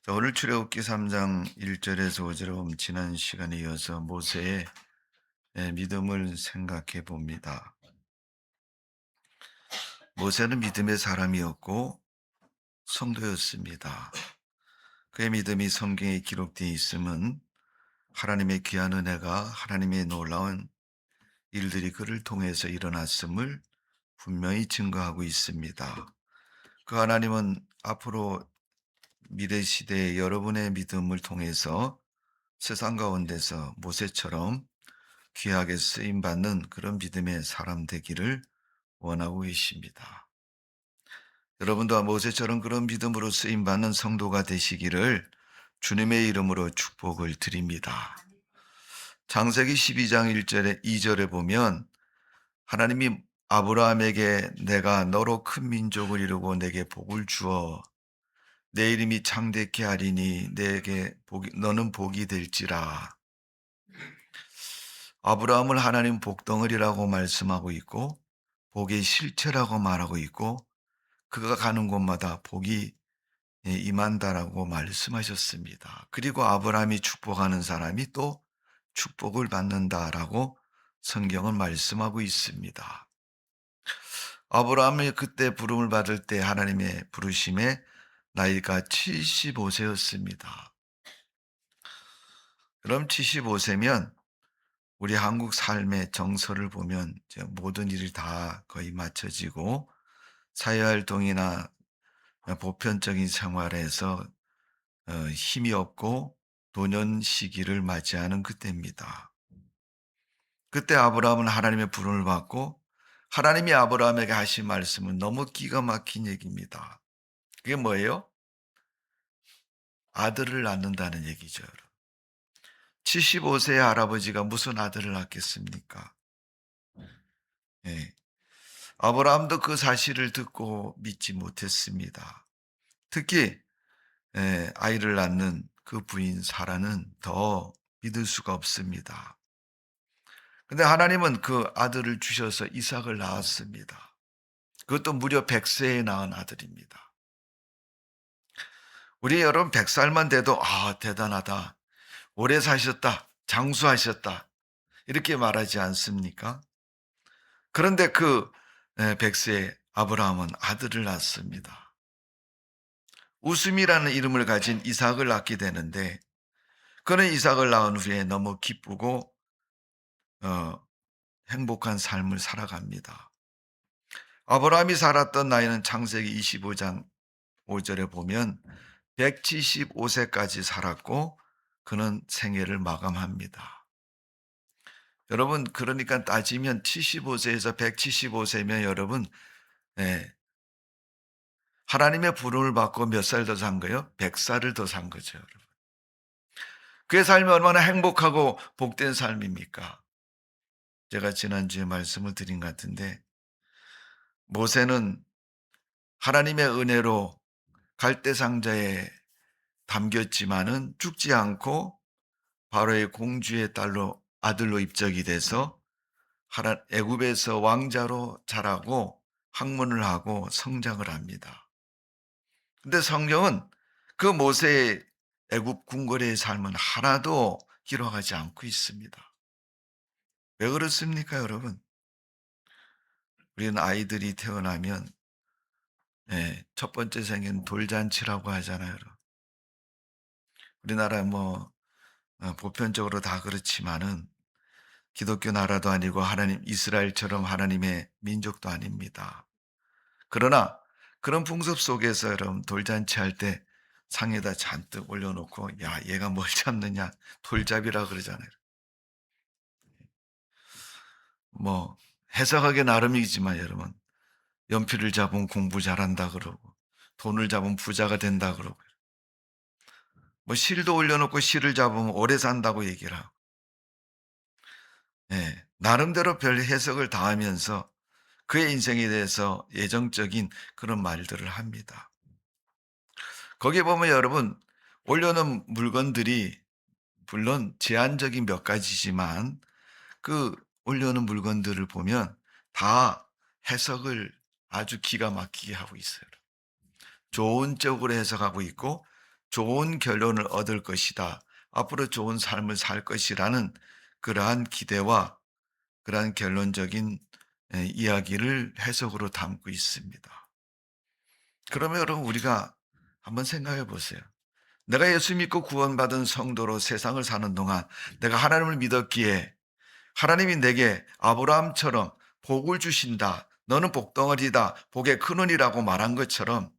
자, 오늘 출애굽기 3장 1절에서 5절에 보면 지난 시간에 이어서 모세의 믿음을 생각해 봅니다. 모세는 믿음의 사람이었고 성도였습니다. 그의 믿음이 성경에 기록되어 있음은 하나님의 귀한 은혜가, 하나님의 놀라운 일들이 그를 통해서 일어났음을 분명히 증거하고 있습니다. 그 하나님은 앞으로 미래 시대의 여러분의 믿음을 통해서 세상 가운데서 모세처럼 귀하게 쓰임받는 그런 믿음의 사람 되기를 원하고 계십니다. 여러분도 모세처럼 그런 믿음으로 쓰임받는 성도가 되시기를 주님의 이름으로 축복을 드립니다. 창세기 12장 1절에 2절에 보면 하나님이 아브라함에게 내가 너로 큰 민족을 이루고 내게 복을 주어 내 이름이 창대케 하리니 너는 복이 될지라. 아브라함을 하나님 복덩어리라고 말씀하고 있고 복의 실체라고 말하고 있고 그가 가는 곳마다 복이 임한다라고 말씀하셨습니다. 그리고 아브라함이 축복하는 사람이 또 축복을 받는다라고 성경은 말씀하고 있습니다. 아브라함이 그때 부름을 받을 때 하나님의 부르심에 나이가 75세였습니다. 그럼 75세면 우리 한국 삶의 정서를 보면 이제 모든 일이 다 거의 맞춰지고 사회활동이나 보편적인 생활에서 힘이 없고 노년 시기를 맞이하는 그때입니다. 그때 아브라함은 하나님의 부름을 받고 하나님이 아브라함에게 하신 말씀은 너무 기가 막힌 얘기입니다. 그게 뭐예요? 아들을 낳는다는 얘기죠. 75세의 할아버지가 무슨 아들을 낳겠습니까? 예. 아브라함도 그 사실을 듣고 믿지 못했습니다. 특히 아이를 낳는 그 부인 사라는 더 믿을 수가 없습니다. 근데 하나님은 그 아들을 주셔서 이삭을 낳았습니다. 그것도 무려 100세에 낳은 아들입니다. 우리 여러분 100살만 돼도 대단하다. 오래 사셨다. 장수하셨다. 이렇게 말하지 않습니까? 그런데 그 100세의 아브라함은 아들을 낳습니다. 웃음이라는 이름을 가진 이삭을 낳게 되는데 그는 이삭을 낳은 후에 너무 기쁘고 어, 행복한 삶을 살아갑니다. 아브라함이 살았던 나이는 창세기 25장 5절에 보면 175세까지 살았고 그는 생애를 마감합니다. 여러분 그러니까 따지면 75세에서 175세면 여러분 하나님의 부름을 받고 몇 살 더 산 거예요? 100살을 더 산 거죠. 여러분. 그의 삶이 얼마나 행복하고 복된 삶입니까? 제가 지난주에 말씀을 드린 것 같은데 모세는 하나님의 은혜로 갈대상자에 담겼지만은 죽지 않고 바로의 공주의 딸로 아들로 입적이 돼서 애굽에서 왕자로 자라고 학문을 하고 성장을 합니다. 근데 성경은 그 모세의 애굽 궁궐의 삶은 하나도 기록하지 않고 있습니다. 왜 그렇습니까, 여러분? 우리는 아이들이 태어나면 첫 번째 생애는 돌잔치라고 하잖아요. 우리나라 보편적으로 다 그렇지만은 기독교 나라도 아니고 하나님 이스라엘처럼 하나님의 민족도 아닙니다. 그러나 그런 풍습 속에서 여러분 돌잔치 할 때 상에다 잔뜩 올려놓고 야 얘가 뭘 잡느냐 돌잡이라 그러잖아요. 뭐 해석하기 나름이지만 여러분 연필을 잡으면 공부 잘한다 그러고 돈을 잡으면 부자가 된다 그러고 뭐 실도 올려놓고 실을 잡으면 오래 산다고 얘기를 하고 나름대로 별 해석을 다 하면서 그의 인생에 대해서 예정적인 그런 말들을 합니다. 거기에 보면 여러분 올려놓은 물건들이 물론 제한적인 몇 가지지만 그 올려놓은 물건들을 보면 다 해석을 아주 기가 막히게 하고 있어요. 좋은 쪽으로 해석하고 있고 좋은 결론을 얻을 것이다. 앞으로 좋은 삶을 살 것이라는 그러한 기대와 그러한 결론적인 이야기를 해석으로 담고 있습니다. 그러면 여러분 우리가 한번 생각해 보세요. 내가 예수 믿고 구원받은 성도로 세상을 사는 동안 내가 하나님을 믿었기에 하나님이 내게 아브라함처럼 복을 주신다. 너는 복덩어리다. 복의 근원이라고 말한 것처럼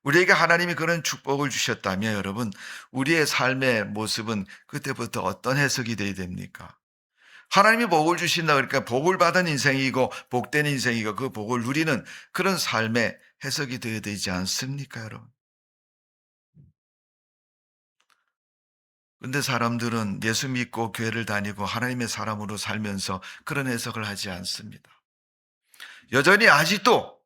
우리에게 하나님이 그런 축복을 주셨다면 여러분 우리의 삶의 모습은 그때부터 어떤 해석이 되어야 됩니까? 하나님이 복을 주신다 그러니까 복을 받은 인생이고 복된 인생이고 그 복을 누리는 그런 삶의 해석이 되어야 되지 않습니까, 여러분? 근데 사람들은 예수 믿고 교회를 다니고 하나님의 사람으로 살면서 그런 해석을 하지 않습니다. 여전히 아직도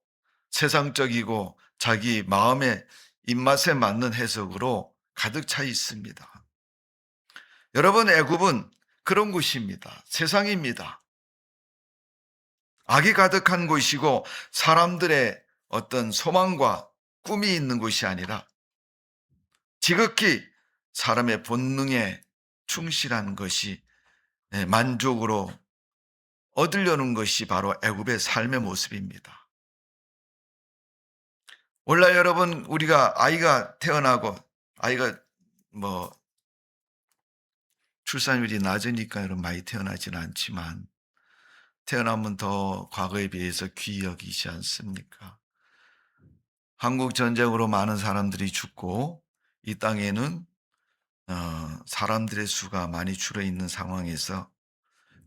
세상적이고 자기 마음의 입맛에 맞는 해석으로 가득 차 있습니다. 여러분, 애굽은 그런 곳입니다. 세상입니다. 악이 가득한 곳이고 사람들의 어떤 소망과 꿈이 있는 곳이 아니라 지극히 사람의 본능에 충실한 것이 만족으로 얻으려는 것이 바로 애굽의 삶의 모습입니다. 원래 여러분 우리가 아이가 태어나고 아이가 뭐 출산율이 낮으니까 여러분 많이 태어나지는 않지만 태어나면 더 과거에 비해서 귀히 여기지 않습니까? 한국 전쟁으로 많은 사람들이 죽고 이 땅에는 사람들의 수가 많이 줄어 있는 상황에서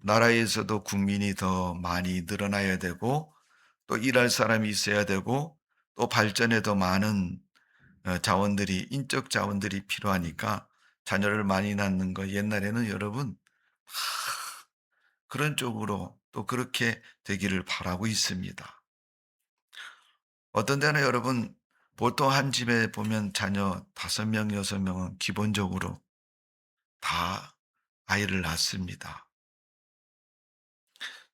나라에서도 국민이 더 많이 늘어나야 되고 또 일할 사람이 있어야 되고 또 발전에 더 많은 자원들이 인적 자원들이 필요하니까 자녀를 많이 낳는 거 옛날에는 여러분 그런 쪽으로 또 그렇게 되기를 바라고 있습니다. 어떤 데는 여러분 보통 한 집에 보면 자녀 5명, 6명은 기본적으로 다 아이를 낳습니다.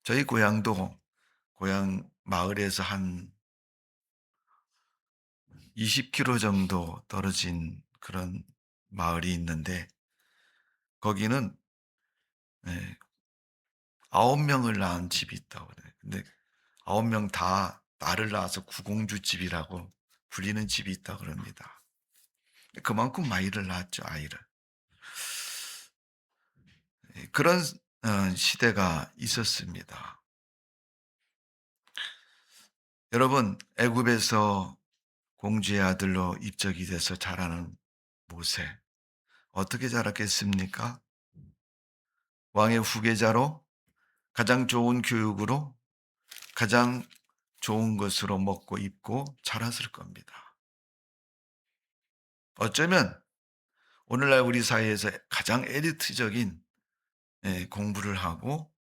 저희 고향도 고향 마을에서 한 20km 정도 떨어진 그런 마을이 있는데 거기는 예, 9명을 낳은 집이 있다고 그래요. 근데 9명 다 딸을 낳아서 구공주집이라고 불리는 집이 있다고 그럽니다. 그만큼 아이를 낳았죠, 아이를. 예, 그런 시대가 있었습니다. 여러분, 애굽에서 공주의 아들로 입적이 돼서 자라는 모세. 어떻게 자랐겠습니까? 왕의 후계자로 가장 좋은 교육으로 가장 좋은 것으로 먹고 입고 자랐을 겁니다. 어쩌면 오늘날 우리 사회에서 가장 엘리트적인 공부를 하고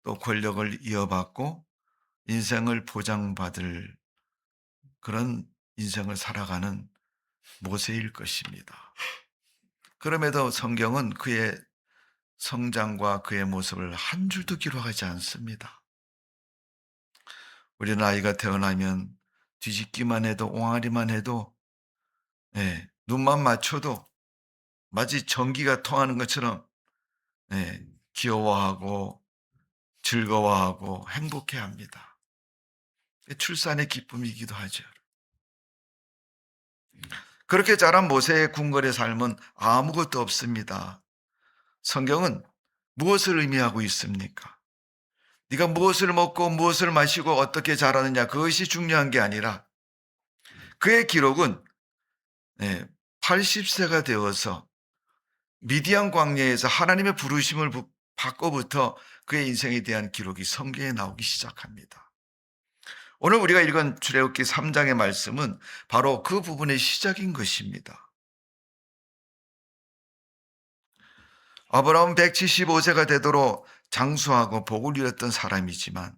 또 권력을 이어받고 인생을 보장받을 그런 인생을 살아가는 모세일 것입니다. 그럼에도 성경은 그의 성장과 그의 모습을 한 줄도 기록하지 않습니다. 우리는 아이가 태어나면 뒤집기만 해도 옹알이만 해도 눈만 맞춰도 마치 전기가 통하는 것처럼 귀여워하고 즐거워하고 행복해합니다. 출산의 기쁨이기도 하죠. 그렇게 자란 모세의 궁궐의 삶은 아무것도 없습니다. 성경은 무엇을 의미하고 있습니까? 네가 무엇을 먹고 무엇을 마시고 어떻게 자라느냐 그것이 중요한 게 아니라 그의 기록은 80세가 되어서 미디안 광야에서 하나님의 부르심을 받고부터 그의 인생에 대한 기록이 성경에 나오기 시작합니다. 오늘 우리가 읽은 출애굽기 3장의 말씀은 바로 그 부분의 시작인 것입니다. 아브라함은 175세가 되도록 장수하고 복을 누렸던 사람이지만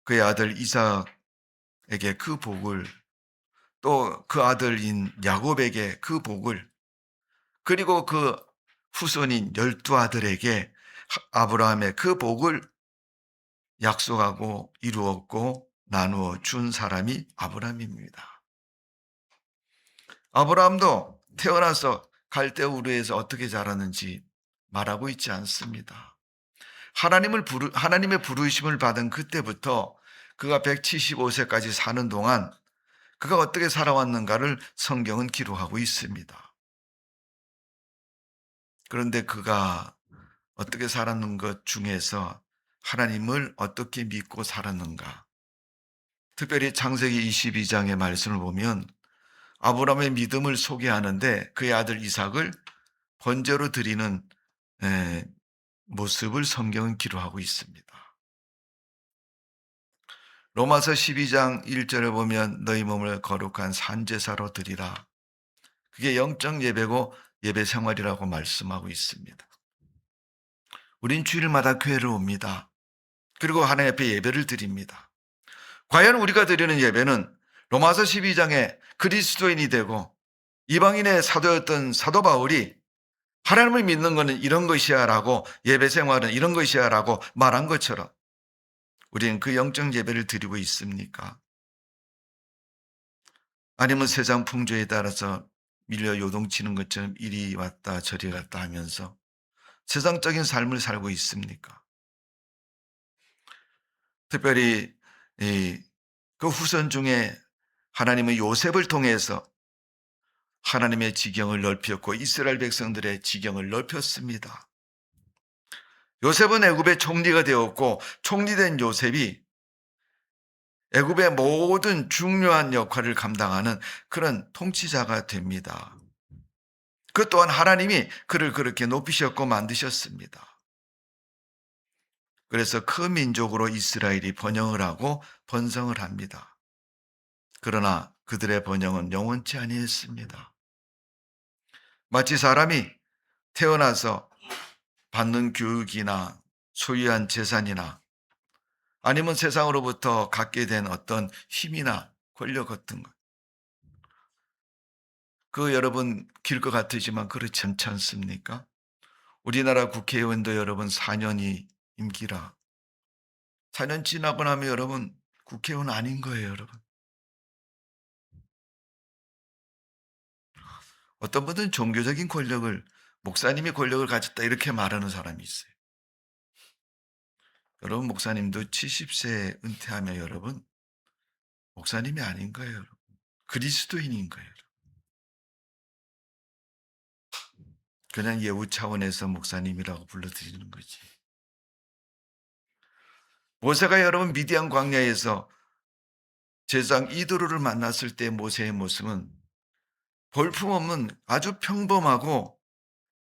그의 아들 이삭에게 그 복을 또 그 아들인 야곱에게 그 복을 그리고 그 후손인 12아들에게 아브라함의 그 복을 약속하고 이루었고 나누어 준 사람이 아브라함입니다. 아브라함도 태어나서 갈대아 우르에서 어떻게 자랐는지 말하고 있지 않습니다. 하나님의 부르심을 받은 그때부터 그가 175세까지 사는 동안 그가 어떻게 살아왔는가를 성경은 기록하고 있습니다. 그런데 그가 어떻게 살았는 것 중에서 하나님을 어떻게 믿고 살았는가? 특별히 창세기 22장의 말씀을 보면 아브라함의 믿음을 소개하는데 그의 아들 이삭을 번제로 드리는 에, 모습을 성경은 기록하고 있습니다. 로마서 12장 1절에 보면 너희 몸을 거룩한 산제사로 드리라. 그게 영적 예배고 예배 생활이라고 말씀하고 있습니다. 우린 주일마다 교회를 옵니다. 그리고 하나님 앞에 예배를 드립니다. 과연 우리가 드리는 예배는 로마서 12장에 그리스도인이 되고 이방인의 사도였던 사도 바울이 하나님을 믿는 것은 이런 것이야 라고 예배 생활은 이런 것이야 라고 말한 것처럼 우리는 그 영적 예배를 드리고 있습니까? 아니면 세상 풍조에 따라서 밀려 요동치는 것처럼 이리 왔다 저리 갔다 하면서 세상적인 삶을 살고 있습니까? 특별히 그 후손 중에 하나님은 요셉을 통해서 하나님의 지경을 넓혔고 이스라엘 백성들의 지경을 넓혔습니다. 요셉은 애굽의 총리가 되었고 총리된 요셉이 애굽의 모든 중요한 역할을 감당하는 그런 통치자가 됩니다. 그 또한 하나님이 그를 그렇게 높이셨고 만드셨습니다. 그래서 큰 민족으로 이스라엘이 번영을 하고 번성을 합니다. 그러나 그들의 번영은 영원치 아니했습니다. 마치 사람이 태어나서 받는 교육이나 소유한 재산이나 아니면 세상으로부터 갖게 된 어떤 힘이나 권력 같은 것. 그 여러분 길 것 같으지만 그렇지 않지 않습니까? 우리나라 국회의원도 여러분 4년이 임기라. 4년 지나고 나면 여러분 국회의원 아닌 거예요, 여러분. 어떤 분은 종교적인 권력을 목사님이 권력을 가졌다 이렇게 말하는 사람이 있어요. 여러분 목사님도 70세 은퇴하면 여러분 목사님이 아닌 거예요, 여러분. 그리스도인인 거예요. 그냥 예우 차원에서 목사님이라고 불러드리는 거지. 모세가 여러분 미디안 광야에서 제사장 이드로를 만났을 때 모세의 모습은 볼품없는 아주 평범하고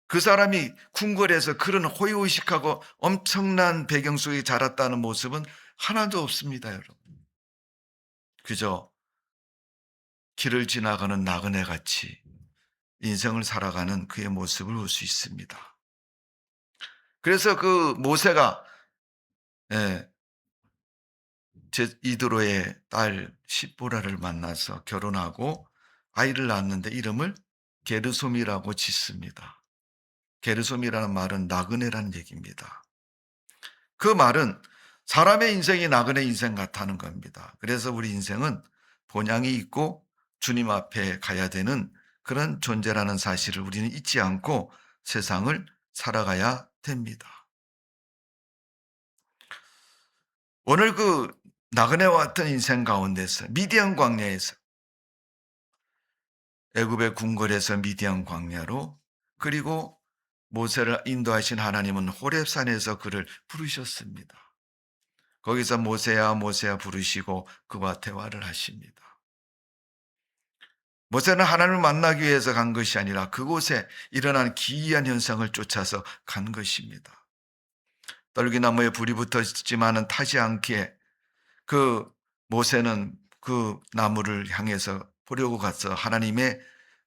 그 사람이 궁궐에서 그런 호의호식하고 엄청난 배경 속에 자랐다는 모습은 하나도 없습니다, 여러분. 그저 길을 지나가는 나그네 같이 인생을 살아가는 그의 모습을 볼 수 있습니다. 그래서 그 모세가 예, 이드로의 딸 십보라를 만나서 결혼하고 아이를 낳았는데 이름을 게르솜이라고 짓습니다. 게르솜이라는 말은 나그네라는 얘기입니다. 그 말은 사람의 인생이 나그네 인생 같다는 겁니다. 그래서 우리 인생은 본향이 있고 주님 앞에 가야 되는 그런 존재라는 사실을 우리는 잊지 않고 세상을 살아가야 됩니다. 오늘 그 나그네와 같은 인생 가운데서 미디안 광야에서 애굽의 궁궐에서 미디안 광야로 그리고 모세를 인도하신 하나님은 호렙산에서 그를 부르셨습니다. 거기서 모세야 모세야 부르시고 그와 대화를 하십니다. 모세는 하나님을 만나기 위해서 간 것이 아니라 그곳에 일어난 기이한 현상을 쫓아서 간 것입니다. 떨기나무에 불이 붙어 있지만은 타지 않게 그 모세는 그 나무를 향해서 보려고 가서 하나님의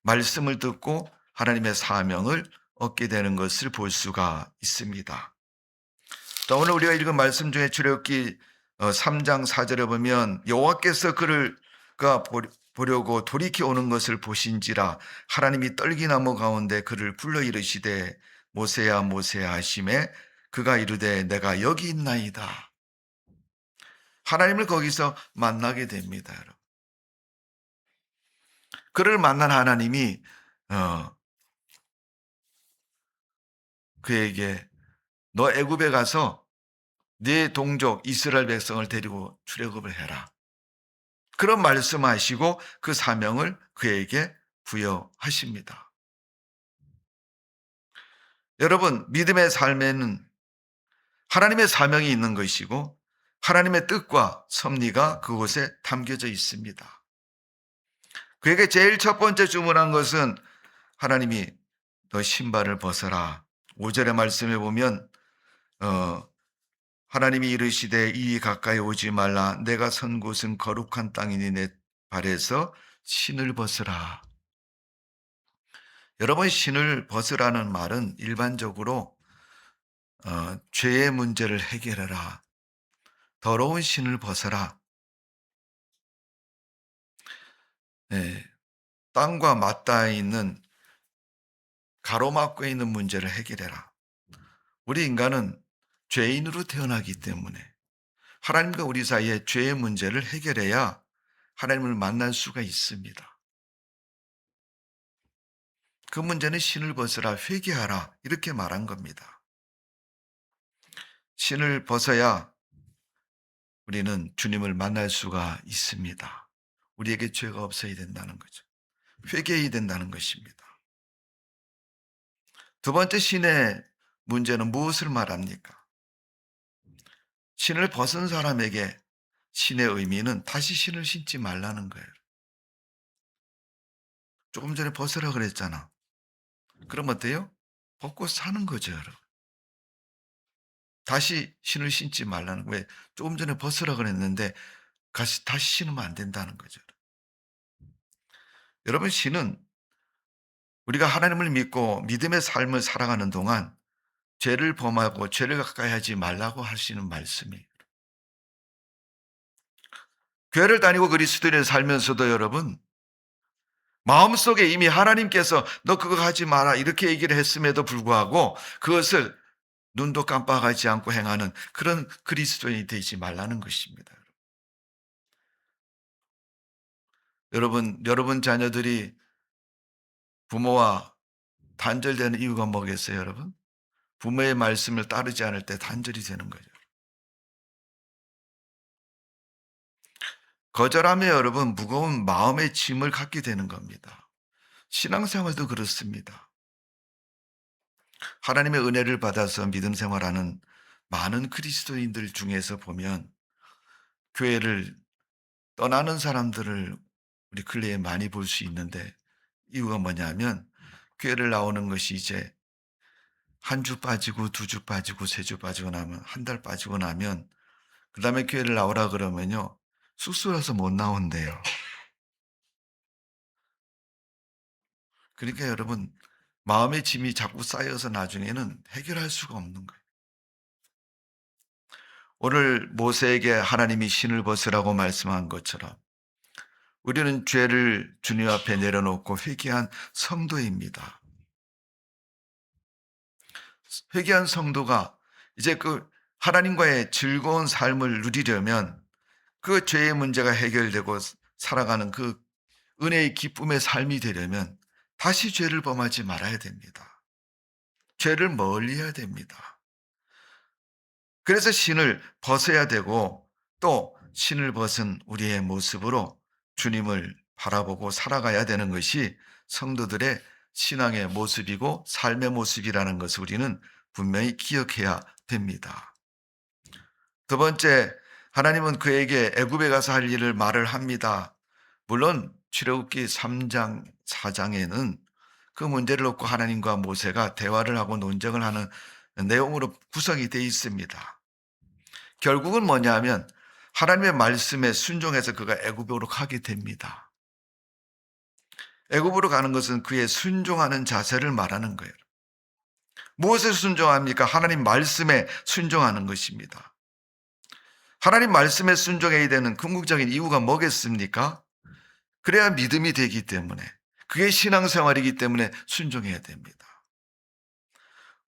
말씀을 듣고 하나님의 사명을 얻게 되는 것을 볼 수가 있습니다. 자, 오늘 우리가 읽은 말씀 중에 출애굽기 3장 4절에 보면 여호와께서 그를 보려고 돌이켜 오는 것을 보신지라 하나님이 떨기나무 가운데 그를 불러 이르시되 모세야 모세야 하심에 그가 이르되 내가 여기 있나이다. 하나님을 거기서 만나게 됩니다, 여러분. 그를 만난 하나님이 어 그에게 "너 애굽에 가서 네 동족 이스라엘 백성을 데리고 출애굽을 해라." 그런 말씀하시고 그 사명을 그에게 부여하십니다. 여러분, 믿음의 삶에는 하나님의 사명이 있는 것이고 하나님의 뜻과 섭리가 그곳에 담겨져 있습니다. 그에게 제일 첫 번째 주문한 것은 하나님이 "너 신발을 벗어라." 5절의 말씀에 보면 어 하나님이 이르시되 "이리 가까이 오지 말라. 내가 선 곳은 거룩한 땅이니 내 발에서 신을 벗으라." 여러분, 신을 벗으라는 말은 일반적으로 죄의 문제를 해결해라. 더러운 신을 벗어라. 예, 땅과 맞닿아 있는 가로막고 있는 문제를 해결해라. 우리 인간은 죄인으로 태어나기 때문에 하나님과 우리 사이에 죄의 문제를 해결해야 하나님을 만날 수가 있습니다. 그 문제는 신을 벗으라, 회개하라 이렇게 말한 겁니다. 신을 벗어야 우리는 주님을 만날 수가 있습니다. 우리에게 죄가 없어야 된다는 거죠. 회개해야 된다는 것입니다. 두 번째 신의 문제는 무엇을 말합니까? 신을 벗은 사람에게 신의 의미는 다시 신을 신지 말라는 거예요. 조금 전에 벗으라 그랬잖아. 그럼 어때요? 벗고 사는 거죠, 여러분. 다시 신을 신지 말라는 거예요. 왜? 조금 전에 벗으라 그랬는데 다시 신으면 안 된다는 거죠. 여러분, 신은 우리가 하나님을 믿고 믿음의 삶을 살아가는 동안 죄를 범하고 죄를 가까이 하지 말라고 하시는 말씀이에요. 교회를 다니고 그리스도인을 살면서도 여러분, 마음속에 이미 하나님께서 너 그거 하지 마라 이렇게 얘기를 했음에도 불구하고 그것을 눈도 깜빡하지 않고 행하는 그런 그리스도인이 되지 말라는 것입니다. 여러분 자녀들이 부모와 단절되는 이유가 뭐겠어요, 여러분? 부모의 말씀을 따르지 않을 때 단절이 되는 거죠. 거절하며 여러분 무거운 마음의 짐을 갖게 되는 겁니다. 신앙생활도 그렇습니다. 하나님의 은혜를 받아서 믿음 생활하는 많은 그리스도인들 중에서 보면 교회를 떠나는 사람들을 우리 근래에 많이 볼 수 있는데 이유가 뭐냐면 교회를 나오는 것이 이제 한 주 빠지고 두 주 빠지고 세 주 빠지고 나면 한 달 빠지고 나면 그다음에 교회를 나오라 그러면요. 쑥스러워서 못 나온대요. 그러니까 여러분 마음의 짐이 자꾸 쌓여서 나중에는 해결할 수가 없는 거예요. 오늘 모세에게 하나님이 신을 벗으라고 말씀한 것처럼 우리는 죄를 주님 앞에 내려놓고 회개한 성도입니다. 회개한 성도가 이제 그 하나님과의 즐거운 삶을 누리려면 그 죄의 문제가 해결되고 살아가는 그 은혜의 기쁨의 삶이 되려면 다시 죄를 범하지 말아야 됩니다. 죄를 멀리해야 됩니다. 그래서 신을 벗어야 되고 또 신을 벗은 우리의 모습으로 주님을 바라보고 살아가야 되는 것이 성도들의 신앙의 모습이고 삶의 모습이라는 것을 우리는 분명히 기억해야 됩니다. 두 번째, 하나님은 그에게 애굽에 가서 할 일을 말을 합니다. 물론 출애굽기 3장, 4장에는 그 문제를 놓고 하나님과 모세가 대화를 하고 논쟁을 하는 내용으로 구성이 되어 있습니다. 결국은 뭐냐면 하나님의 말씀에 순종해서 그가 애굽으로 가게 됩니다. 애굽으로 가는 것은 그의 순종하는 자세를 말하는 거예요. 무엇에 순종합니까? 하나님 말씀에 순종하는 것입니다. 하나님 말씀에 순종해야 되는 궁극적인 이유가 뭐겠습니까? 그래야 믿음이 되기 때문에 그게 신앙생활이기 때문에 순종해야 됩니다.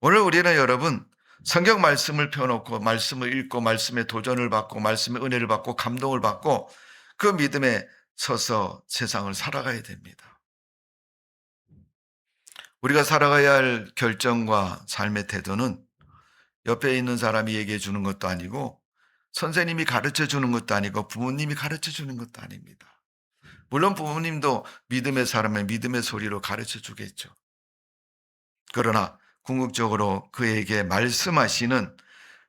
오늘 우리는 여러분 성경 말씀을 펴놓고 말씀을 읽고 말씀의 도전을 받고 말씀의 은혜를 받고 감동을 받고 그 믿음에 서서 세상을 살아가야 됩니다. 우리가 살아가야 할 결정과 삶의 태도는 옆에 있는 사람이 얘기해 주는 것도 아니고 선생님이 가르쳐 주는 것도 아니고 부모님이 가르쳐 주는 것도 아닙니다. 물론 부모님도 믿음의 사람의 믿음의 소리로 가르쳐 주겠죠. 그러나 궁극적으로 그에게 말씀하시는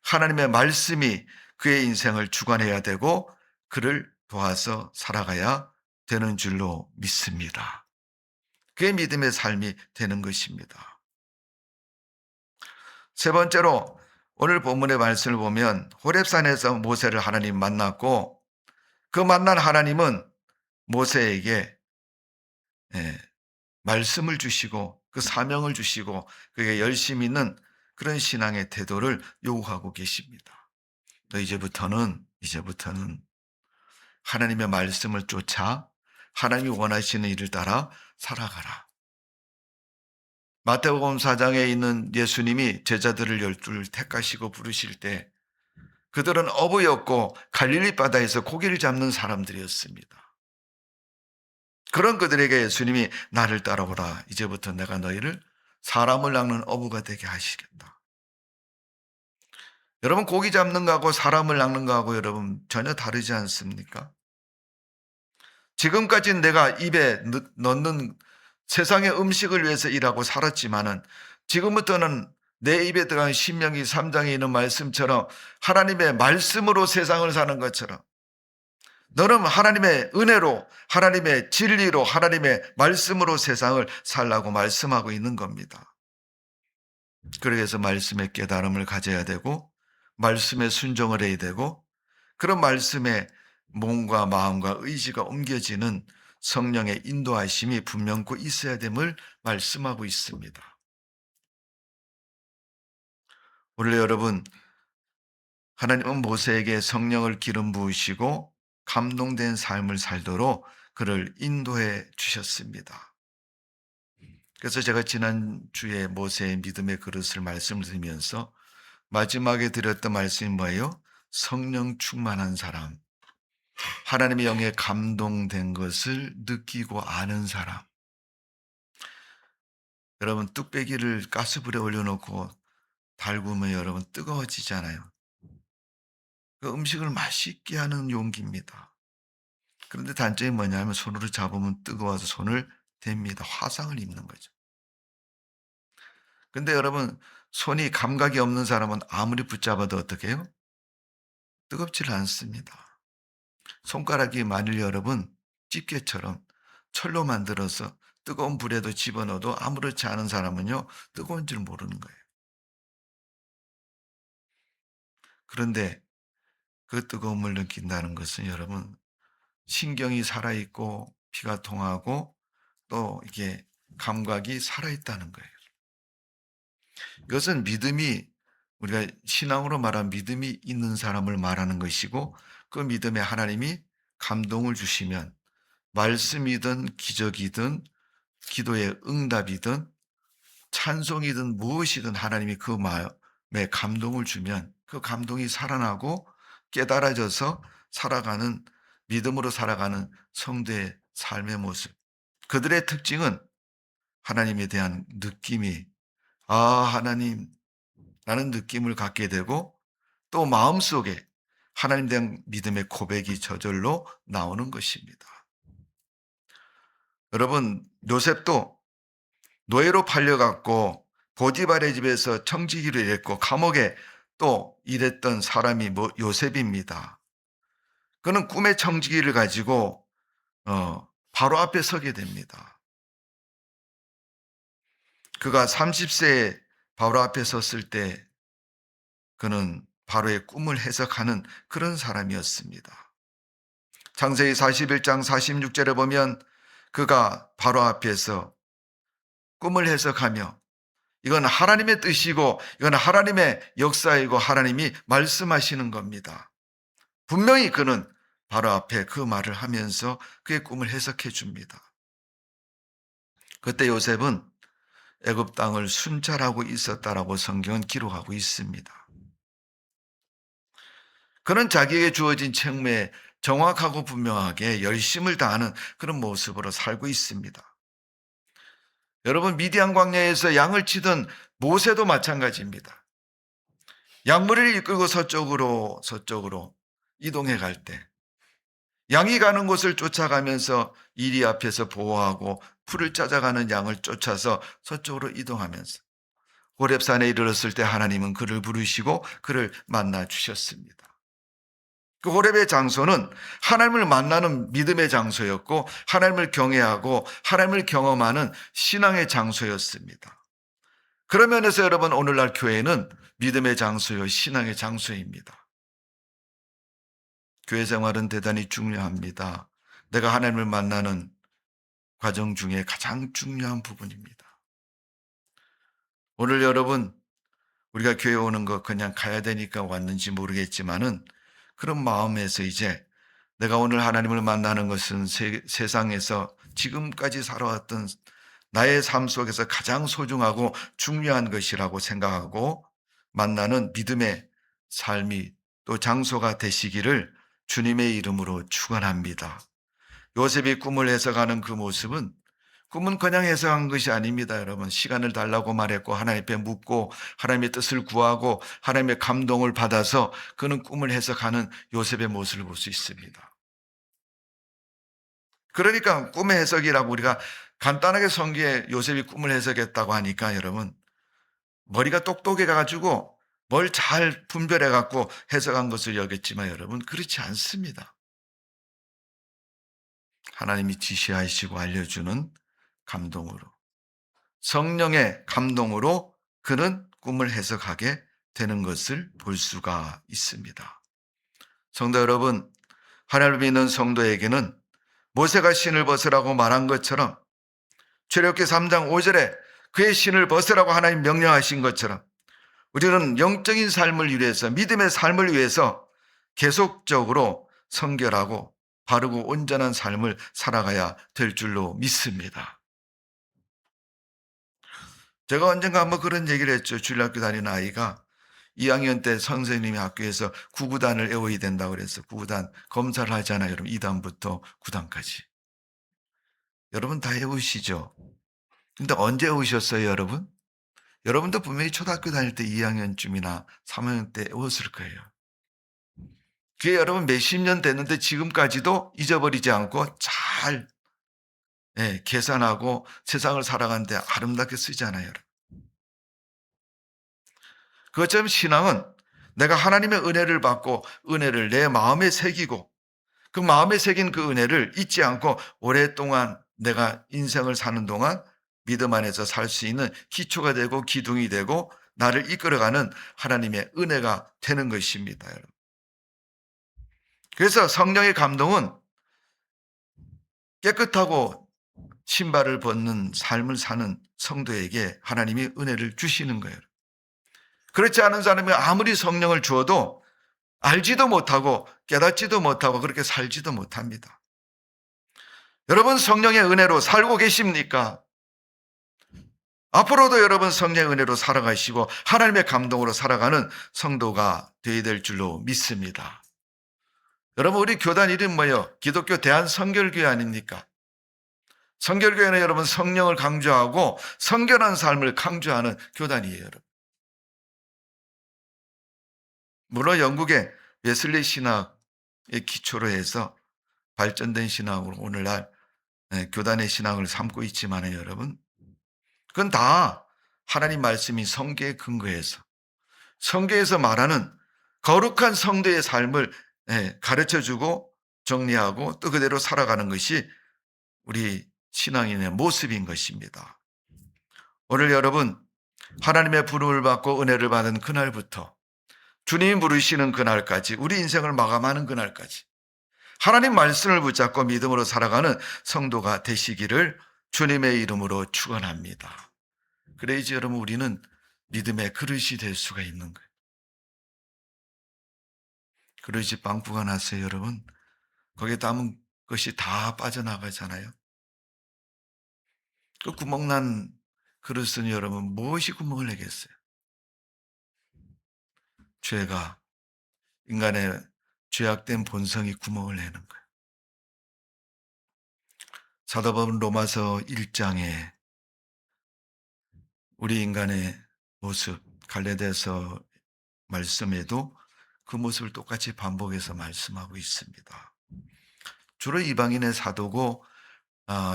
하나님의 말씀이 그의 인생을 주관해야 되고 그를 도와서 살아가야 되는 줄로 믿습니다. 그의 믿음의 삶이 되는 것입니다. 세 번째로 오늘 본문의 말씀을 보면 호렙산에서 모세를 하나님 만났고 그 만난 하나님은 모세에게 예, 말씀을 주시고 그 사명을 주시고 그에게 열심 있는 그런 신앙의 태도를 요구하고 계십니다. 너 이제부터는 하나님의 말씀을 쫓아 하나님이 원하시는 일을 따라 살아가라. 마태복음 4장에 있는 예수님이 제자들을 12를 택하시고 부르실 때 그들은 어부였고 갈릴리 바다에서 고기를 잡는 사람들이었습니다. 그런 그들에게 예수님이 나를 따라오라. 이제부터 내가 너희를 사람을 낚는 어부가 되게 하시겠다. 여러분 고기 잡는 거하고 사람을 낚는 거하고 여러분 전혀 다르지 않습니까? 지금까지는 내가 입에 넣는 세상의 음식을 위해서 일하고 살았지만은 지금부터는 내 입에 들어간 신명기 3장에 있는 말씀처럼 하나님의 말씀으로 세상을 사는 것처럼 너는 하나님의 은혜로 하나님의 진리로 하나님의 말씀으로 세상을 살라고 말씀하고 있는 겁니다. 그래서 말씀의 깨달음을 가져야 되고 말씀에 순종을 해야 되고 그런 말씀에 몸과 마음과 의지가 옮겨지는 성령의 인도하심이 분명코 있어야 됨을 말씀하고 있습니다. 원래 여러분 하나님은 모세에게 성령을 기름 부으시고 감동된 삶을 살도록 그를 인도해 주셨습니다. 그래서 제가 지난주에 모세의 믿음의 그릇을 말씀드리면서 마지막에 드렸던 말씀이 뭐예요? 성령 충만한 사람. 하나님의 영에 감동된 것을 느끼고 아는 사람. 여러분 뚝배기를 가스불에 올려놓고 달구면 여러분 뜨거워지잖아요. 그 음식을 맛있게 하는 용기입니다. 그런데 단점이 뭐냐면 손으로 잡으면 뜨거워서 손을 댑니다. 화상을 입는 거죠. 근데 여러분 손이 감각이 없는 사람은 아무리 붙잡아도 어떻게 해요? 뜨겁지를 않습니다. 손가락이 만일 여러분 집게처럼 철로 만들어서 뜨거운 불에도 집어넣어도 아무렇지 않은 사람은요 뜨거운 줄 모르는 거예요. 그런데 그 뜨거움을 느낀다는 것은 여러분 신경이 살아있고 피가 통하고 또 이게 감각이 살아있다는 거예요. 이것은 믿음이 우리가 신앙으로 말한 믿음이 있는 사람을 말하는 것이고 그 믿음에 하나님이 감동을 주시면 말씀이든 기적이든 기도의 응답이든 찬송이든 무엇이든 하나님이 그 마음에 감동을 주면 그 감동이 살아나고 깨달아져서 살아가는 믿음으로 살아가는 성도의 삶의 모습. 그들의 특징은 하나님에 대한 느낌이 하나님 라는 느낌을 갖게 되고 또 마음속에 하나님 대한 믿음의 고백이 저절로 나오는 것입니다. 여러분 요셉도 노예로 팔려갔고 보디발의 집에서 청지기로 일했고 감옥에 또 일했던 사람이 요셉입니다. 그는 꿈의 청지기를 가지고 바로 앞에 서게 됩니다. 그가 30세에 바로 앞에 섰을 때 그는 바로의 꿈을 해석하는 그런 사람이었습니다. 창세기 41장 46절에 보면 그가 바로 앞에서 꿈을 해석하며 이건 하나님의 뜻이고 이건 하나님의 역사이고 하나님이 말씀하시는 겁니다. 분명히 그는 바로 앞에 그 말을 하면서 그의 꿈을 해석해 줍니다. 그때 요셉은 애굽 땅을 순찰하고 있었다라고 성경은 기록하고 있습니다. 그는 자기에게 주어진 책무에 정확하고 분명하게 열심을 다하는 그런 모습으로 살고 있습니다. 여러분 미디안 광야에서 양을 치던 모세도 마찬가지입니다. 양무리를 이끌고 서쪽으로 이동해 갈 때 양이 가는 곳을 쫓아가면서 이리 앞에서 보호하고 풀을 찾아가는 양을 쫓아서 서쪽으로 이동하면서 호렙산에 이르렀을 때 하나님은 그를 부르시고 그를 만나 주셨습니다. 그 호렙의 장소는 하나님을 만나는 믿음의 장소였고 하나님을 경외하고 하나님을 경험하는 신앙의 장소였습니다. 그런 면에서 여러분 오늘날 교회는 믿음의 장소요 신앙의 장소입니다. 교회 생활은 대단히 중요합니다. 내가 하나님을 만나는 과정 중에 가장 중요한 부분입니다. 오늘 여러분 우리가 교회 오는 거 그냥 가야 되니까 왔는지 모르겠지만은 그런 마음에서 이제 내가 오늘 하나님을 만나는 것은 세상에서 지금까지 살아왔던 나의 삶 속에서 가장 소중하고 중요한 것이라고 생각하고 만나는 믿음의 삶이 또 장소가 되시기를 주님의 이름으로 축원합니다. 요셉이 꿈을 해석하는 그 모습은 꿈은 그냥 해석한 것이 아닙니다. 여러분 시간을 달라고 말했고 하나님 앞에 묻고 하나님의 뜻을 구하고 하나님의 감동을 받아서 그는 꿈을 해석하는 요셉의 모습을 볼 수 있습니다. 그러니까 꿈의 해석이라고 우리가 간단하게 성경에 요셉이 꿈을 해석했다고 하니까 여러분 머리가 똑똑해 가지고 뭘 잘 분별해 갖고 해석한 것을 여겼지만 여러분 그렇지 않습니다. 하나님이 지시하시고 알려주는 감동으로 성령의 감동으로 그는 꿈을 해석하게 되는 것을 볼 수가 있습니다. 성도 여러분, 하나님을 믿는 성도에게는 모세가 신을 벗으라고 말한 것처럼 출애굽기 3장 5절에 그의 신을 벗으라고 하나님 명령하신 것처럼 우리는 영적인 삶을 위해서 믿음의 삶을 위해서 계속적으로 성결하고 바르고 온전한 삶을 살아가야 될 줄로 믿습니다. 제가 언젠가 한번 그런 얘기를 했죠. 주일학교 다니는 아이가 2학년 때 선생님이 학교에서 구구단을 외워야 된다고 그래서 구구단 검사를 하잖아요. 여러분 2단부터 9단까지. 여러분 다 외우시죠? 근데 언제 외우셨어요, 여러분? 여러분도 분명히 초등학교 다닐 때 2학년쯤이나 3학년 때 외웠을 거예요. 그게 여러분 몇십 년 됐는데 지금까지도 잊어버리지 않고 잘 계산하고 세상을 살아가는데 아름답게 쓰잖아요. 여러분. 그것처럼 신앙은 내가 하나님의 은혜를 받고 은혜를 내 마음에 새기고 그 마음에 새긴 그 은혜를 잊지 않고 오랫동안 내가 인생을 사는 동안 믿음 안에서 살 수 있는 기초가 되고 기둥이 되고 나를 이끌어가는 하나님의 은혜가 되는 것입니다. 여러분. 그래서 성령의 감동은 깨끗하고 신발을 벗는 삶을 사는 성도에게 하나님이 은혜를 주시는 거예요. 그렇지 않은 사람이 아무리 성령을 주어도 알지도 못하고 깨닫지도 못하고 그렇게 살지도 못합니다. 여러분 성령의 은혜로 살고 계십니까? 앞으로도 여러분 성령의 은혜로 살아가시고 하나님의 감동으로 살아가는 성도가 되어야 될 줄로 믿습니다. 여러분 우리 교단 이름 뭐예요? 기독교 대한성결교회 아닙니까? 성결교회는 여러분 성령을 강조하고 성결한 삶을 강조하는 교단이에요. 여러분. 물론 영국의 웨슬리 신학의 기초로 해서 발전된 신학으로 오늘날 교단의 신앙을 삼고 있지만 여러분 그건 다 하나님 말씀이 성경에 근거해서 성경에서 말하는 거룩한 성도의 삶을 가르쳐주고 정리하고 또 그대로 살아가는 것이 우리 신앙인의 모습인 것입니다. 오늘 여러분 하나님의 부름을 받고 은혜를 받은 그날부터 주님 부르시는 그날까지 우리 인생을 마감하는 그날까지 하나님 말씀을 붙잡고 믿음으로 살아가는 성도가 되시기를 주님의 이름으로 축원합니다. 그래야지 여러분 우리는 믿음의 그릇이 될 수가 있는 거예요. 그릇이 빵꾸가 났어요, 여러분. 거기에 담은 것이 다 빠져나가잖아요. 그 구멍난 그릇은 여러분 무엇이 구멍을 내겠어요? 죄가 인간의 죄악된 본성이 구멍을 내는 거예요. 사도 바울은 로마서 1장에 우리 인간의 모습, 갈라디아서 말씀에도 그 모습을 똑같이 반복해서 말씀하고 있습니다. 주로 이방인의 사도고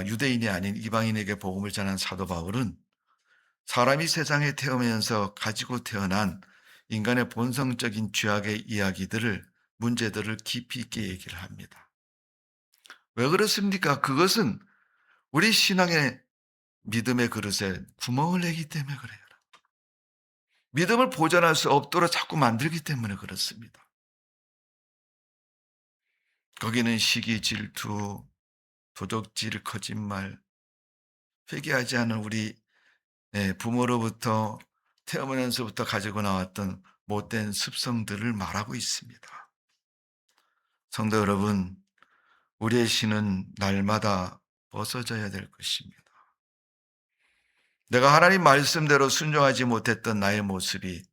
유대인이 아닌 이방인에게 복음을 전한 사도 바울은 사람이 세상에 태어나면서 가지고 태어난 인간의 본성적인 죄악의 이야기들을 문제들을 깊이 있게 얘기를 합니다. 왜 그렇습니까? 그것은 우리 신앙의 믿음의 그릇에 구멍을 내기 때문에 그래요. 믿음을 보존할 수 없도록 자꾸 만들기 때문에 그렇습니다. 거기는 시기, 질투, 도적질, 거짓말, 회개하지 않은 우리 부모로부터 태어나면서부터 가지고 나왔던 못된 습성들을 말하고 있습니다. 성도 여러분, 우리의 신은 날마다 벗어져야 될 것입니다. 내가 하나님 말씀대로 순종하지 못했던 나의 모습이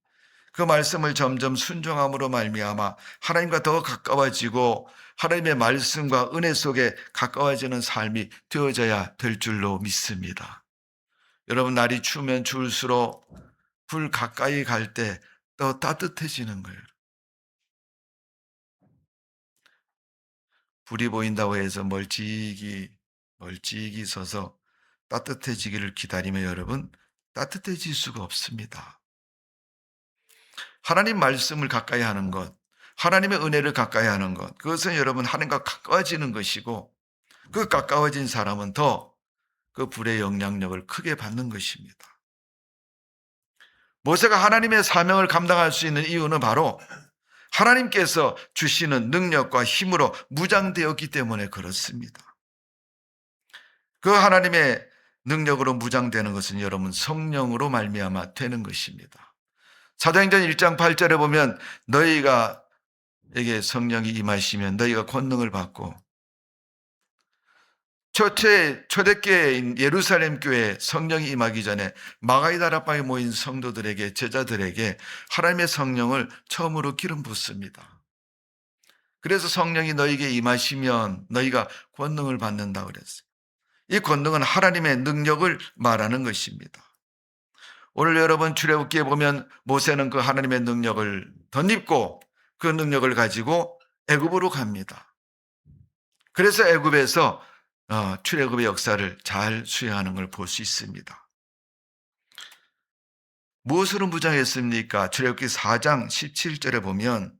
그 말씀을 점점 순종함으로 말미암아 하나님과 더 가까워지고 하나님의 말씀과 은혜 속에 가까워지는 삶이 되어져야 될 줄로 믿습니다. 여러분, 날이 추우면 추울수록 불 가까이 갈 때 더 따뜻해지는 거예요. 불이 보인다고 해서 멀찍이 서서 따뜻해지기를 기다리며 여러분, 따뜻해질 수가 없습니다. 하나님 말씀을 가까이 하는 것, 하나님의 은혜를 가까이 하는 것, 그것은 여러분 하나님과 가까워지는 것이고 그 가까워진 사람은 더 그 불의 영향력을 크게 받는 것입니다. 모세가 하나님의 사명을 감당할 수 있는 이유는 바로 하나님께서 주시는 능력과 힘으로 무장되었기 때문에 그렇습니다. 그 하나님의 능력으로 무장되는 것은 여러분 성령으로 말미암아 되는 것입니다. 사도행전 1장 8절에 보면 너희가 에게 성령이 임하시면 너희가 권능을 받고 초대교회인 예루살렘 교회에 성령이 임하기 전에 마가이 다락방에 모인 성도들에게 제자들에게 하나님의 성령을 처음으로 기름 붓습니다. 그래서 성령이 너희에게 임하시면 너희가 권능을 받는다 그랬어요. 이 권능은 하나님의 능력을 말하는 것입니다. 오늘 여러분 출애굽기에 보면 모세는 그 하나님의 능력을 덧입고 그 능력을 가지고 애굽으로 갑니다. 그래서 애굽에서 출애굽의 역사를 잘 수행하는 걸 볼 수 있습니다. 무엇으로 무장했습니까? 출애굽기 4장 17절에 보면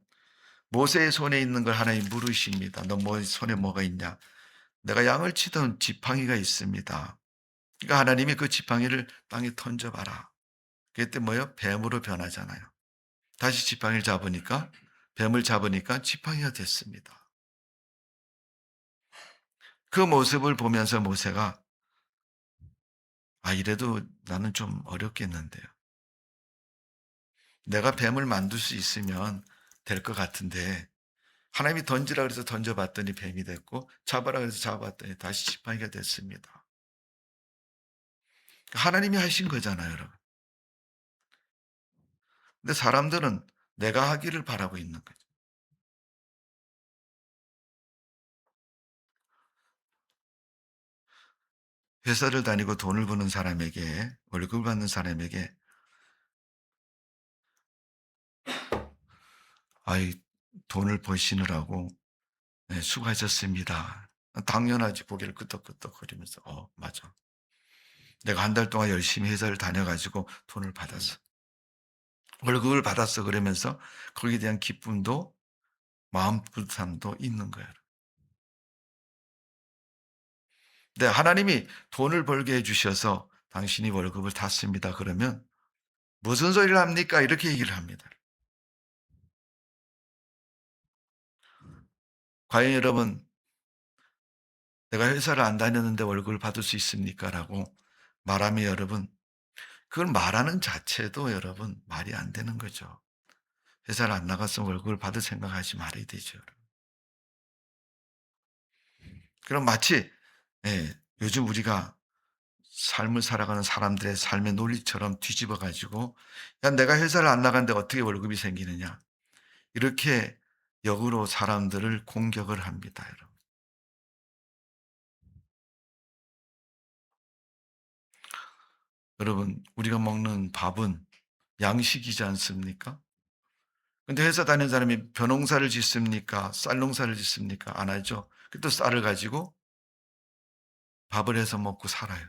모세의 손에 있는 걸 하나님 물으십니다. 너 손에 뭐가 있냐? 내가 양을 치던 지팡이가 있습니다. 그러니까 하나님이 그 지팡이를 땅에 던져봐라. 그때 뭐예요? 뱀으로 변하잖아요. 다시 지팡이를 잡으니까 뱀을 잡으니까 지팡이가 됐습니다. 그 모습을 보면서 모세가 이래도 나는 좀 어렵겠는데요. 내가 뱀을 만들 수 있으면 될 것 같은데 하나님이 던지라 그래서 던져봤더니 뱀이 됐고 잡아라 그래서 잡았더니 다시 지팡이가 됐습니다. 하나님이 하신 거잖아요, 여러분. 근데 사람들은 내가 하기를 바라고 있는 거죠. 회사를 다니고 돈을 버는 사람에게 월급을 받는 사람에게 아이 돈을 버시느라고 수고하셨습니다. 당연하지 고개를 끄덕끄덕거리면서 맞아. 내가 한 달 동안 열심히 회사를 다녀가지고 돈을 받았어. 월급을 받았어 그러면서 거기에 대한 기쁨도 마음 뿌듯함도 있는 거예요. 근데 하나님이 돈을 벌게 해주셔서 당신이 월급을 탔습니다. 그러면 무슨 소리를 합니까? 이렇게 얘기를 합니다. 과연 여러분 내가 회사를 안 다녔는데 월급을 받을 수 있습니까? 라고 말하면 여러분 그걸 말하는 자체도 여러분 말이 안 되는 거죠. 회사를 안 나갔으면 월급을 받을 생각하지 말아야 되죠. 그럼 마치 요즘 우리가 삶을 살아가는 사람들의 삶의 논리처럼 뒤집어 가지고 야 내가 회사를 안 나갔는데 어떻게 월급이 생기느냐 이렇게 역으로 사람들을 공격을 합니다. 여러분. 여러분, 우리가 먹는 밥은 양식이지 않습니까? 근데 회사 다니는 사람이 벼농사를 짓습니까? 쌀 농사를 짓습니까? 안 하죠. 또 쌀을 가지고 밥을 해서 먹고 살아요.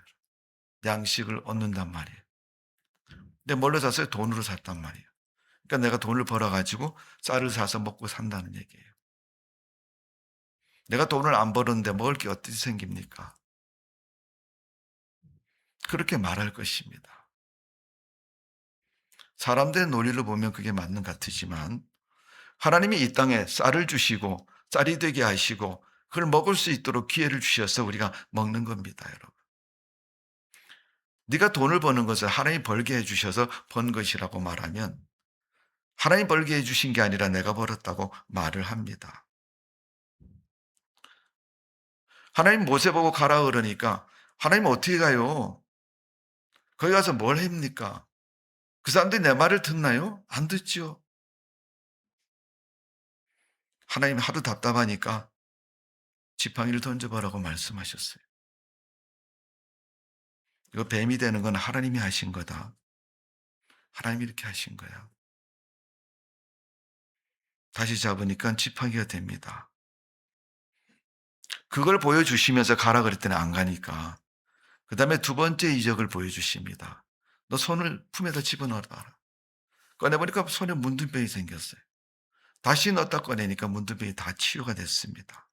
양식을 얻는단 말이에요. 근데 뭘로 샀어요? 돈으로 샀단 말이에요. 그러니까 내가 돈을 벌어 가지고 쌀을 사서 먹고 산다는 얘기예요. 내가 돈을 안 벌었는데 먹을 게 어떻게 생깁니까? 그렇게 말할 것입니다. 사람들의 논리를 보면 그게 맞는 것 같지만 하나님이 이 땅에 쌀을 주시고 쌀이 되게 하시고 그걸 먹을 수 있도록 기회를 주셔서 우리가 먹는 겁니다, 여러분. 네가 돈을 버는 것을 하나님이 벌게 해 주셔서 번 것이라고 말하면 하나님 벌게 해 주신 게 아니라 내가 벌었다고 말을 합니다. 하나님 모세 보고 가라 그러니까 하나님 어떻게 가요? 거기 가서 뭘 합니까? 그 사람들이 내 말을 듣나요? 안 듣죠. 하나님 하도 답답하니까 지팡이를 던져보라고 말씀하셨어요. 이거 뱀이 되는 건 하나님이 하신 거다. 하나님이 이렇게 하신 거야. 다시 잡으니까 지팡이가 됩니다. 그걸 보여주시면서 가라 그랬더니 안 가니까 그 다음에 두 번째 이적을 보여주십니다. 너 손을 품에다 집어넣어라. 꺼내보니까 손에 문둥병이 생겼어요. 다시 넣었다 꺼내니까 문둥병이 다 치유가 됐습니다.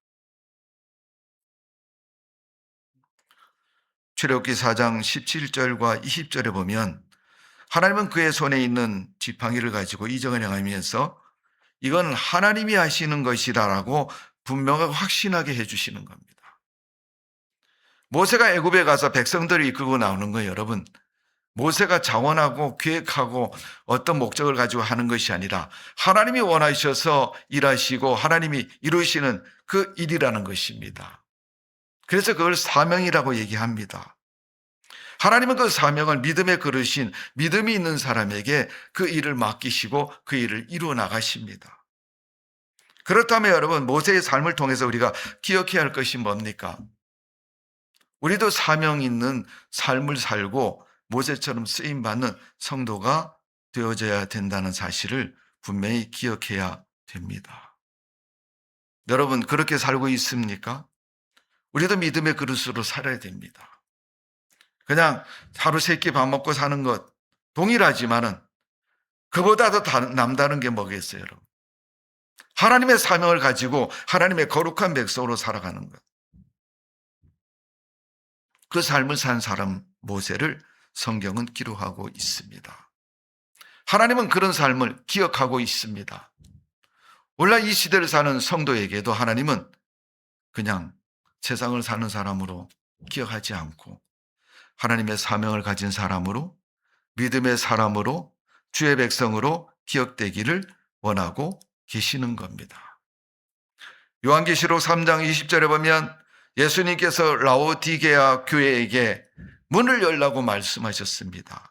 출애굽기 4장 17절과 20절에 보면 하나님은 그의 손에 있는 지팡이를 가지고 이적을 행하면서 이건 하나님이 하시는 것이다라고 분명하고 확신하게 해주시는 겁니다. 모세가 애굽에 가서 백성들을 이끌고 나오는 거예요, 여러분. 모세가 자원하고 계획하고 어떤 목적을 가지고 하는 것이 아니라 하나님이 원하셔서 일하시고 하나님이 이루시는 그 일이라는 것입니다. 그래서 그걸 사명이라고 얘기합니다. 하나님은 그 사명을 믿음에 그르신 믿음이 있는 사람에게 그 일을 맡기시고 그 일을 이루어 나가십니다. 그렇다면 여러분, 모세의 삶을 통해서 우리가 기억해야 할 것이 뭡니까? 우리도 사명 있는 삶을 살고 모세처럼 쓰임받는 성도가 되어져야 된다는 사실을 분명히 기억해야 됩니다. 여러분, 그렇게 살고 있습니까? 우리도 믿음의 그릇으로 살아야 됩니다. 그냥 하루 세 끼 밥 먹고 사는 것 동일하지만은 그보다 더 남다른 게 뭐겠어요, 여러분? 하나님의 사명을 가지고 하나님의 거룩한 백성으로 살아가는 것. 그 삶을 산 사람 모세를 성경은 기록하고 있습니다. 하나님은 그런 삶을 기억하고 있습니다. 오늘날 이 시대를 사는 성도에게도 하나님은 그냥 세상을 사는 사람으로 기억하지 않고 하나님의 사명을 가진 사람으로 믿음의 사람으로 주의 백성으로 기억되기를 원하고 계시는 겁니다. 요한계시록 3장 20절에 보면 예수님께서 라오디게아 교회에게 문을 열라고 말씀하셨습니다.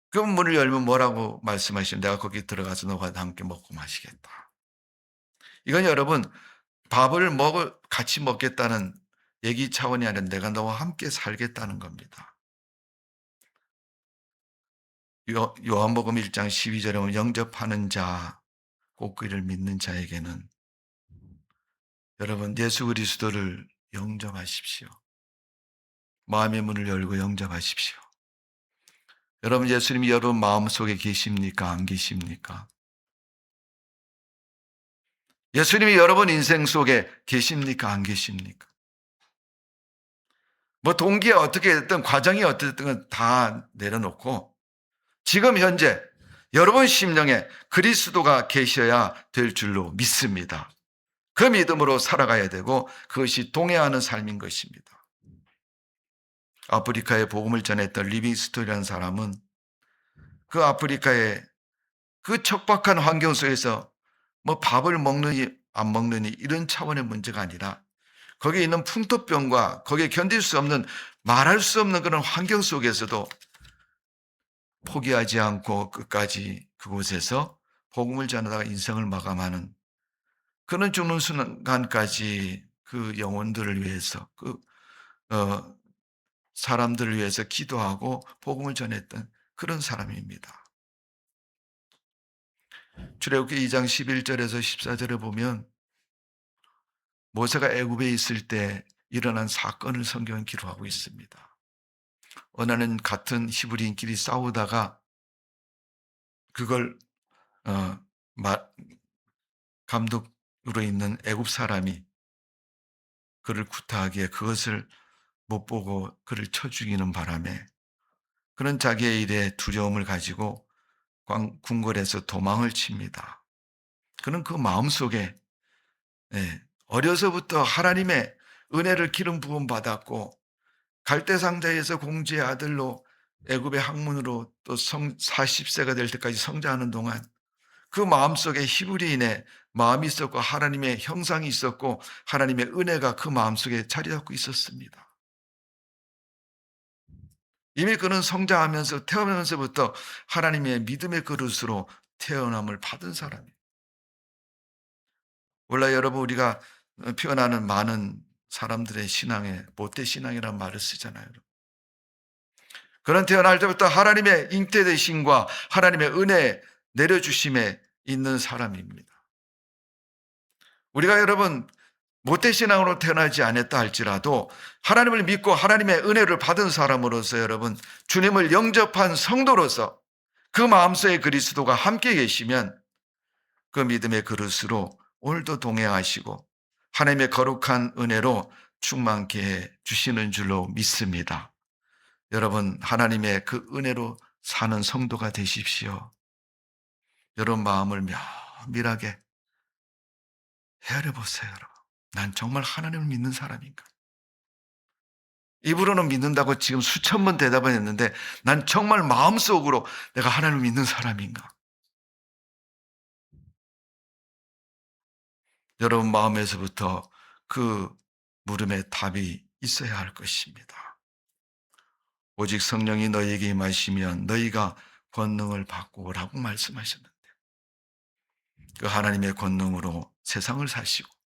그 문을 열면 뭐라고 말씀하시면 내가 거기 들어가서 너와 함께 먹고 마시겠다. 이건 여러분 밥을 같이 먹겠다는 얘기 차원이 아니라 내가 너와 함께 살겠다는 겁니다. 요한복음 1장 12절에 보면 영접하는 자, 꼭 그를 믿는 자에게는 여러분 예수 그리스도를 영접하십시오. 마음의 문을 열고 영접하십시오. 여러분 예수님이 여러분 마음속에 계십니까? 안 계십니까? 예수님이 여러분 인생 속에 계십니까? 안 계십니까? 뭐 동기가 어떻게 됐든 과정이 어떻게 됐든 다 내려놓고 지금 현재 여러분 심령에 그리스도가 계셔야 될 줄로 믿습니다. 그 믿음으로 살아가야 되고 그것이 동행하는 삶인 것입니다. 아프리카에 복음을 전했던 리빙스톤이라는 사람은 그 아프리카의 그 척박한 환경 속에서 뭐 밥을 먹느니 안 먹느니 이런 차원의 문제가 아니라 거기에 있는 풍토병과 거기에 견딜 수 없는 말할 수 없는 그런 환경 속에서도 포기하지 않고 끝까지 그곳에서 복음을 전하다가 인생을 마감하는 그는 죽는 순간까지 그 영혼들을 위해서 그 사람들을 위해서 기도하고 복음을 전했던 그런 사람입니다. 출애굽기 2장 11절에서 14절을 보면 모세가 애굽에 있을 때 일어난 사건을 성경은 기록하고 있습니다. 어느 날은 같은 히브리인끼리 싸우다가 그걸 어, 감독으로 있는 애굽 사람이 그를 구타하기에 그것을 못 보고 그를 쳐 죽이는 바람에 그런 자기의 일에 두려움을 가지고 궁궐에서 도망을 칩니다. 그는 그 마음속에 어려서부터 하나님의 은혜를 기름 부음 받았고 갈대상자에서 공주의 아들로 애굽의 학문으로 또 40세가 될 때까지 성장하는 동안 그 마음속에 히브리인의 마음이 있었고 하나님의 형상이 있었고 하나님의 은혜가 그 마음속에 자리 잡고 있었습니다. 이미 그는 성장하면서 태어나면서부터 하나님의 믿음의 그릇으로 태어남을 받은 사람이에요. 원래 여러분 우리가 표현하는 많은 사람들의 신앙에 모태 신앙이라는 말을 쓰잖아요. 그런 태어날 때부터 하나님의 잉태되심과 하나님의 은혜 내려주심에 있는 사람입니다. 우리가 여러분 모태신앙으로 태어나지 않았다 할지라도 하나님을 믿고 하나님의 은혜를 받은 사람으로서 여러분 주님을 영접한 성도로서 그 마음속에 그리스도가 함께 계시면 그 믿음의 그릇으로 오늘도 동행하시고 하나님의 거룩한 은혜로 충만케 해 주시는 줄로 믿습니다. 여러분 하나님의 그 은혜로 사는 성도가 되십시오. 여러분 마음을 면밀하게 헤아려 보세요. 여러분. 난 정말 하나님을 믿는 사람인가? 입으로는 믿는다고 지금 수천 번 대답을 했는데 난 정말 마음속으로 내가 하나님을 믿는 사람인가? 여러분 마음에서부터 그 물음에 답이 있어야 할 것입니다. 오직 성령이 너희에게 임하시면 너희가 권능을 받고 오라고 말씀하셨는데 그 하나님의 권능으로 세상을 사시고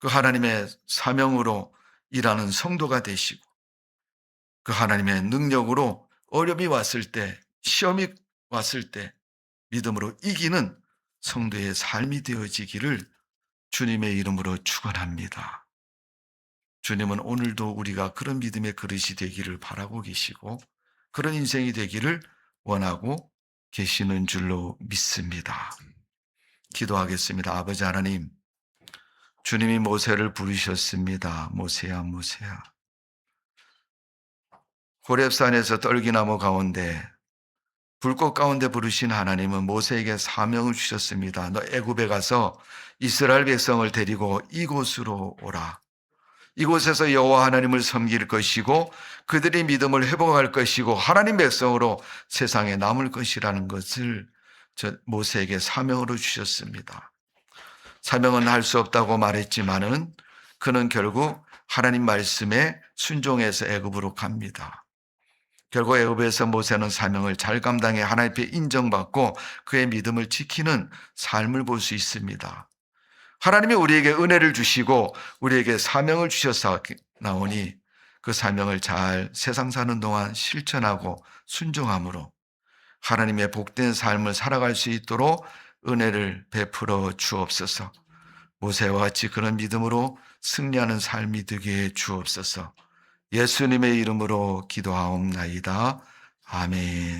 그 하나님의 사명으로 일하는 성도가 되시고 그 하나님의 능력으로 어려움이 왔을 때 시험이 왔을 때 믿음으로 이기는 성도의 삶이 되어지기를 주님의 이름으로 축원합니다. 주님은 오늘도 우리가 그런 믿음의 그릇이 되기를 바라고 계시고 그런 인생이 되기를 원하고 계시는 줄로 믿습니다. 기도하겠습니다. 아버지 하나님, 주님이 모세를 부르셨습니다. 모세야, 모세야. 호렙산에서 떨기나무 가운데 불꽃 가운데 부르신 하나님은 모세에게 사명을 주셨습니다. 너 애굽에 가서 이스라엘 백성을 데리고 이곳으로 오라. 이곳에서 여호와 하나님을 섬길 것이고 그들이 믿음을 회복할 것이고 하나님 백성으로 세상에 남을 것이라는 것을 모세에게 사명으로 주셨습니다. 사명은 할 수 없다고 말했지만은 그는 결국 하나님 말씀에 순종해서 애굽으로 갑니다. 결국 애굽에서 모세는 사명을 잘 감당해 하나님 앞에 인정받고 그의 믿음을 지키는 삶을 볼 수 있습니다. 하나님이 우리에게 은혜를 주시고 우리에게 사명을 주셨사오니 그 사명을 잘 세상 사는 동안 실천하고 순종함으로 하나님의 복된 삶을 살아갈 수 있도록 은혜를 베풀어 주옵소서. 모세와 같이 그런 믿음으로 승리하는 삶이 되게 해 주옵소서. 예수님의 이름으로 기도하옵나이다. 아멘.